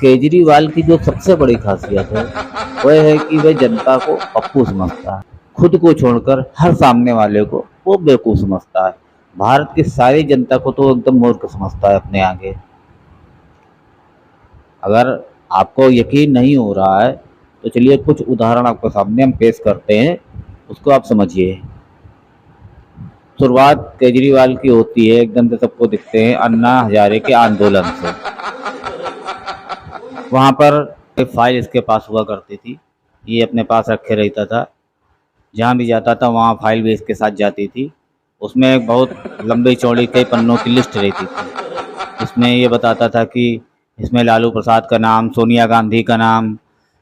केजरीवाल की जो सबसे बड़ी खासियत है वह है कि वह जनता को पप्पू समझता है। खुद को छोड़कर हर सामने वाले को वो बेवकूफ समझता है। भारत की सारी जनता को तो एकदम मूर्ख समझता है अपने आगे। अगर आपको यकीन नहीं हो रहा है तो चलिए कुछ उदाहरण आपके सामने हम पेश करते हैं, उसको आप समझिए। शुरुआत केजरीवाल की होती है, एकदम से सबको दिखते हैं अन्ना हजारे के आंदोलन से। वहाँ पर एक फाइल इसके पास हुआ करती थी, ये अपने पास रखे रहता था। जहाँ भी जाता था वहाँ फाइल भी इसके साथ जाती थी। उसमें एक बहुत लंबी चौड़ी कई पन्नों की लिस्ट रहती थी। इसमें ये बताता था कि इसमें लालू प्रसाद का नाम, सोनिया गांधी का नाम,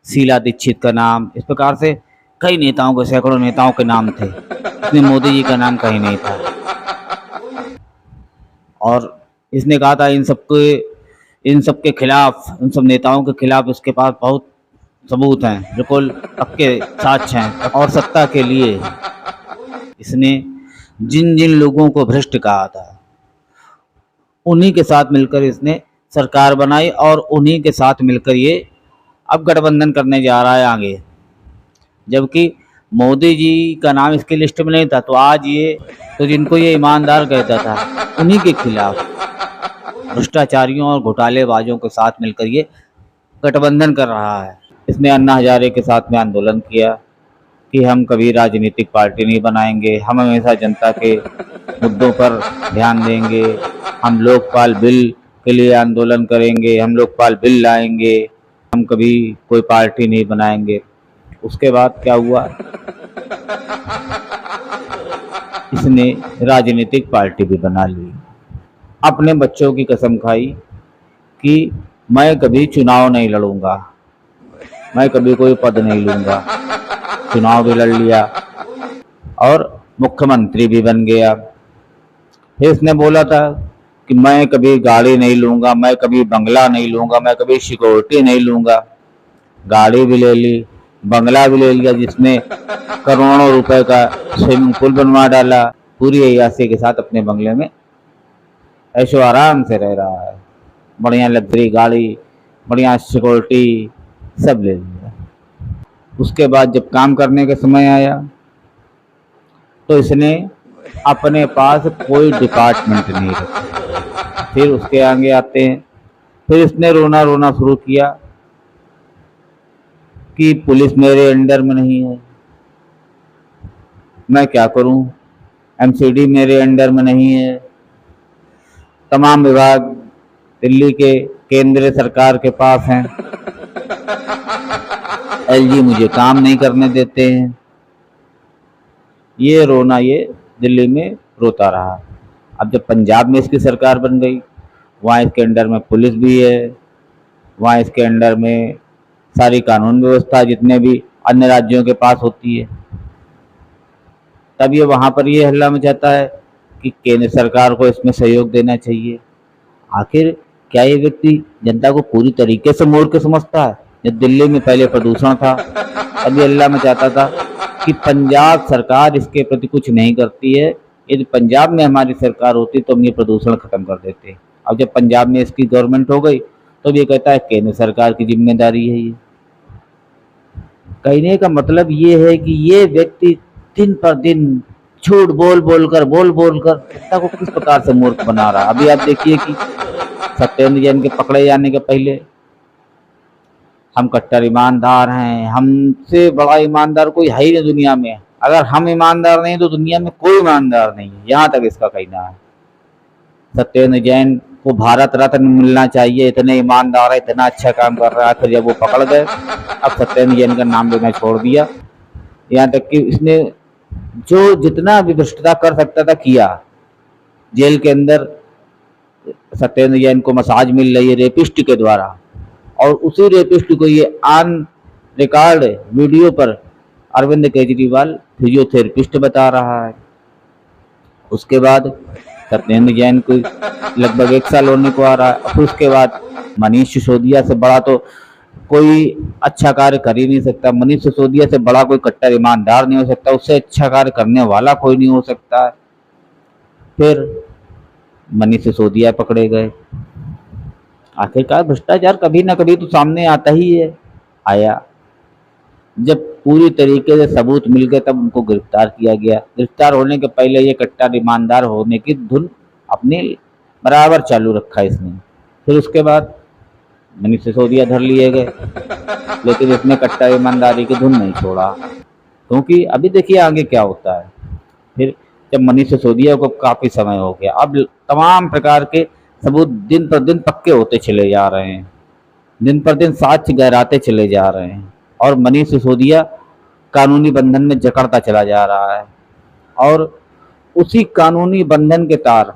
शीला दीक्षित का नाम, इस प्रकार से कई नेताओं के, सैकड़ों नेताओं के नाम थे। इसमें मोदी जी का नाम कहीं नहीं था। और इसने कहा था इन सब के खिलाफ, इन सब नेताओं के खिलाफ इसके पास बहुत सबूत हैं, बिल्कुल पक्के साक्ष्य हैं। और सत्ता के लिए इसने जिन जिन लोगों को भ्रष्ट कहा था उन्हीं के साथ मिलकर इसने सरकार बनाई और उन्हीं के साथ मिलकर ये अब गठबंधन करने जा रहा है आगे। जबकि मोदी जी का नाम इसकी लिस्ट में नहीं था, तो आज ये तो जिनको ये ईमानदार कहता था उन्हीं के खिलाफ भ्रष्टाचारियों और घोटालेबाजों के साथ मिलकर ये गठबंधन कर रहा है। इसने अन्ना हजारे के साथ में आंदोलन किया कि हम कभी राजनीतिक पार्टी नहीं बनाएंगे, हम हमेशा जनता के मुद्दों पर ध्यान देंगे, हम लोकपाल बिल के लिए आंदोलन करेंगे, हम लोकपाल बिल लाएंगे, हम कभी कोई पार्टी नहीं बनाएंगे। उसके बाद क्या हुआ, इसने राजनीतिक पार्टी भी बना ली। अपने बच्चों की कसम खाई कि मैं कभी चुनाव नहीं लड़ूंगा, मैं कभी कोई पद नहीं लूंगा। चुनाव भी लड़ लिया और मुख्यमंत्री भी बन गया। फिर इसने बोला था कि मैं कभी गाड़ी नहीं लूंगा, मैं कभी बंगला नहीं लूंगा, मैं कभी सिक्योरिटी नहीं लूंगा। गाड़ी भी ले ली, बंगला भी ले लिया, जिसमें करोड़ों रुपए का स्विमिंग पूल बनवा डाला। पूरी अय्याशी के साथ अपने बंगले में ऐशो आराम से रह रहा है। बढ़िया लग्जरी गाड़ी, बढ़िया सिक्योरिटी सब ले लिया। उसके बाद जब काम करने का समय आया तो इसने अपने पास कोई डिपार्टमेंट नहीं रखा। फिर उसके आगे आते हैं, फिर इसने रोना रोना शुरू किया कि पुलिस मेरे अंडर में नहीं है, मैं क्या करूं, एमसीडी मेरे अंडर में नहीं है, तमाम विभाग दिल्ली के केंद्र सरकार के पास हैं, एलजी मुझे काम नहीं करने देते हैं। ये रोना ये दिल्ली में रोता रहा। अब जब पंजाब में इसकी सरकार बन गई, वहाँ इसके अंडर में पुलिस भी है, वहाँ इसके अंडर में सारी कानून व्यवस्था जितने भी अन्य राज्यों के पास होती है। तब ये वहाँ पर ये हल्ला मचाता है कि केंद्र सरकार को इसमें सहयोग देना चाहिए। आखिर क्या ये व्यक्ति जनता को पूरी तरीके से मूर्ख समझता है? जब दिल्ली में पहले प्रदूषण था तब ये हल्ला मचाता था कि पंजाब सरकार इसके प्रति कुछ नहीं करती है, यदि पंजाब में हमारी सरकार होती तो हम ये प्रदूषण खत्म कर देते। अब जब पंजाब में इसकी गवर्नमेंट हो गई तो ये कहता है केंद्र सरकार की जिम्मेदारी है। ये कहने का मतलब ये है कि ये व्यक्ति दिन पर दिन झूठ बोल बोल कर जनता को किस प्रकार से मूर्ख बना रहा है। अभी आप देखिए कि सत्येंद्र जैन के पकड़े जाने के पहले हम कट्टर ईमानदार हैं, हमसे बड़ा ईमानदार कोई है ही नहीं दुनिया में, अगर हम ईमानदार नहीं तो दुनिया में कोई ईमानदार नहीं है, यहाँ तक इसका कहना है। सत्येंद्र जैन को भारत रत्न मिलना चाहिए, इतने ईमानदार है, इतना अच्छा काम कर रहा है। फिर जब वो पकड़ गए, अब सत्येंद्र जैन का नाम लेना छोड़ दिया। यहाँ तक कि इसने जो जितना भी भ्रष्टाचार कर सकता था किया। जेल के अंदर सत्येंद्र जैन को मसाज मिल रही है रेपिस्ट के द्वारा, और उसी रेपिस्ट को ये ऑन रिकॉर्ड वीडियो पर अरविंद केजरीवाल फिजियोथेरेपिस्ट बता रहा है। उसके बाद सत्येंद्र जैन को लगभग 1 साल होने को आ रहा है। फिर उसके बाद मनीष सिसोदिया से बड़ा तो कोई अच्छा कार्य कर ही नहीं सकता, मनीष सिसोदिया से बड़ा कोई कट्टर ईमानदार नहीं हो सकता, उससे अच्छा कार्य करने वाला कोई नहीं हो सकता है। फिर मनीष सिसोदिया पकड़े गए। आखिरकार भ्रष्टाचार कभी ना कभी तो सामने आता ही है। आया, जब पूरी तरीके से सबूत मिल गए तब उनको गिरफ्तार किया गया। गिरफ्तार होने के पहले ये कट्टर ईमानदार होने की धुन अपने बराबर चालू रखा इसने। फिर उसके बाद मनीष सिसोदिया धर लिए गए, लेकिन इसने कट्टर ईमानदारी की धुन नहीं छोड़ा, क्योंकि अभी देखिए आगे क्या होता है। फिर जब मनीष सिसोदिया को काफ़ी समय हो गया, अब तमाम प्रकार के सबूत दिन पर दिन पक्के होते चले जा रहे हैं, दिन पर दिन साक्ष्य गहराते चले जा रहे हैं, और मनीष सिसोदिया कानूनी बंधन में जकड़ता चला जा रहा है। और उसी कानूनी बंधन के तार,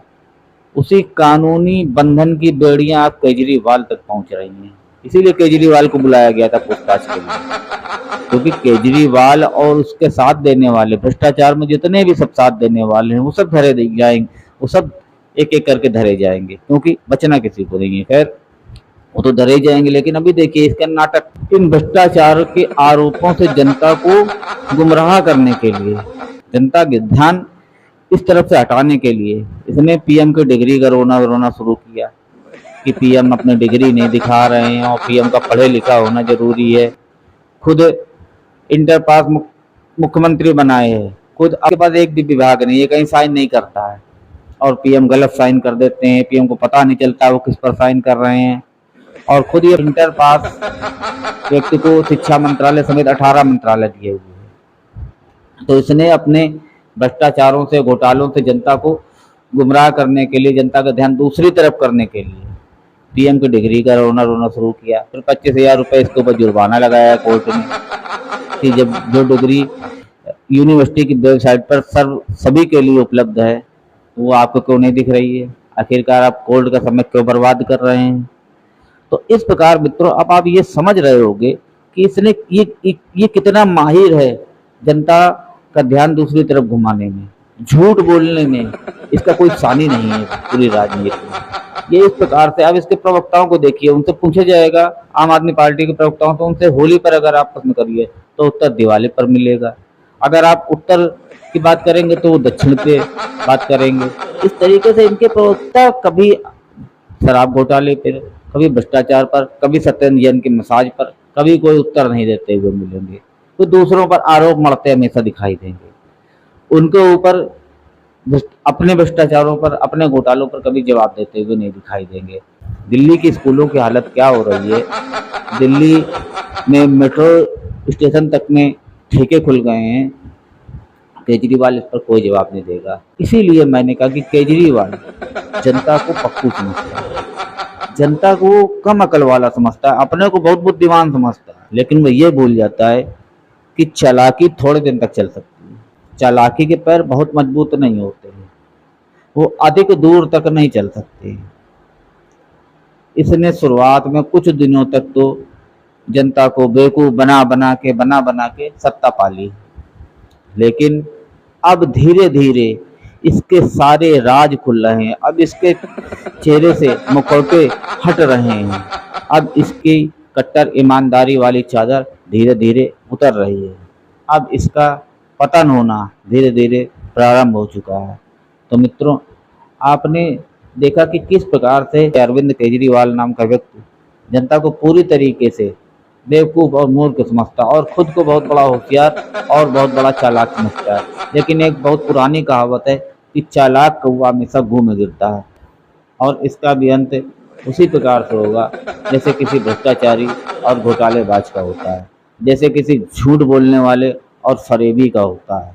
उसी कानूनी बंधन की बेड़ियां अब केजरीवाल तक पहुंच रही हैं। इसीलिए केजरीवाल को बुलाया गया था पूछताछ के लिए, क्योंकि केजरीवाल और उसके साथ देने वाले, भ्रष्टाचार में जितने भी सब साथ देने वाले हैं, वो सब धरे जाएंगे, वो सब एक एक करके धरे जाएंगे, क्योंकि बचना किसी को नहीं है। खैर, वो तो धरे जाएंगे, लेकिन अभी देखिए इसका नाटक। इन भ्रष्टाचार के आरोपों से जनता को गुमराह करने के लिए, जनता के ध्यान इस तरफ से हटाने के लिए इसने पीएम की डिग्री का रोना शुरू किया कि पीएम अपनी डिग्री नहीं दिखा रहे हैं और पीएम का पढ़े लिखा होना जरूरी है। खुद इंटर पास मुख्यमंत्री बनाए हैं, खुद आपके पास एक भी विभाग नहीं है, कहीं साइन नहीं करता है, और पीएम गलत साइन कर देते हैं, पीएम को पता नहीं चलता वो किस पर साइन कर रहे हैं। और खुद ये इंटर पास व्यक्ति को शिक्षा मंत्रालय समेत 18 मंत्रालय दिए हुए हैं। तो इसने अपने भ्रष्टाचारों से, घोटालों से जनता को गुमराह करने के लिए, जनता का ध्यान दूसरी तरफ करने के लिए पीएम की डिग्री का रोना शुरू किया। फिर 25,000 रुपये इसके ऊपर जुर्माना लगाया कोर्ट ने कि जब जो डिग्री यूनिवर्सिटी की वेबसाइट पर सभी के लिए उपलब्ध है, वो आपको क्यों नहीं दिख रही है? आखिरकार आप कोर्ट का समय क्यों बर्बाद कर रहे हैं? तो इस प्रकार मित्रों, अब आप ये समझ रहे होंगे कि इसने ये कितना माहिर है जनता का ध्यान दूसरी तरफ घुमाने में, झूठ बोलने में। इसका कोई सानी नहीं है पूरी राजनीति में। ये इस प्रकार से, अब इसके प्रवक्ताओं को देखिए, उनसे पूछा जाएगा, आम आदमी पार्टी के प्रवक्ताओं से, उनसे होली पर अगर आपस में करिए तो उत्तर दिवाली पर मिलेगा। अगर आप उत्तर की बात करेंगे तो वो दक्षिण पे बात करेंगे। इस तरीके से इनके प्रवक्ता कभी शराब घोटाले पर, कभी भ्रष्टाचार पर, कभी सत्येंद्र जैन के मसाज पर, कभी कोई उत्तर नहीं देते हुए मिलेंगे। तो दूसरों पर आरोप मढ़ते हमेशा दिखाई देंगे, उनके ऊपर अपने भ्रष्टाचारों पर, अपने घोटालों पर कभी जवाब देते हुए नहीं दिखाई देंगे। दिल्ली की स्कूलों की हालत क्या हो रही है, दिल्ली में मेट्रो स्टेशन तक में ठेके खुल गए हैं, केजरीवाल इस पर कोई जवाब नहीं देगा। इसीलिए मैंने कहा कि केजरीवाल जनता को पप्पू समझता है, जनता को कम अकल वाला समझता है, अपने को बहुत बुद्धिमान समझता है, लेकिन वो ये भूल जाता है कि चालाकी थोड़े दिन तक चल सकती है, चालाकी के पैर बहुत मजबूत नहीं होते हैं, वो अधिक दूर तक नहीं चल सकते। इसने शुरुआत में कुछ दिनों तक तो जनता को बेवकूफ बना बना के सत्ता पाली, लेकिन अब धीरे धीरे इसके सारे राज खुल रहे हैं, अब इसके चेहरे से मुखौटे हट रहे हैं, अब इसकी कट्टर ईमानदारी वाली चादर धीरे धीरे उतर रही है, अब इसका पतन होना धीरे धीरे प्रारंभ हो चुका है। तो मित्रों, आपने देखा कि किस प्रकार से अरविंद केजरीवाल नाम का व्यक्ति जनता को पूरी तरीके से बेवकूफ़ और मूर्ख समझता और खुद को बहुत बड़ा होशियार और बहुत बड़ा चालाक समझता है। लेकिन एक बहुत पुरानी कहावत है कि चालाक कौवा हमेशा घूम में गिरता है, और इसका भी अंत उसी प्रकार से होगा जैसे किसी भ्रष्टाचारी और घोटालेबाज का होता है, जैसे किसी झूठ बोलने वाले और फरेबी का होता है,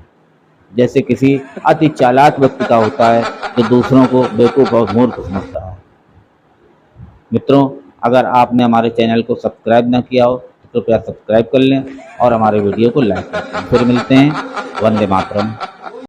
जैसे किसी अति चालाक व्यक्ति का होता है जो दूसरों को बेवकूफ़ और मूर्ख समझता है। मित्रों, अगर आपने हमारे चैनल को सब्सक्राइब न किया हो तो कृपया सब्सक्राइब कर लें और हमारे वीडियो को लाइक करें। फिर मिलते हैं। वंदे मातरम।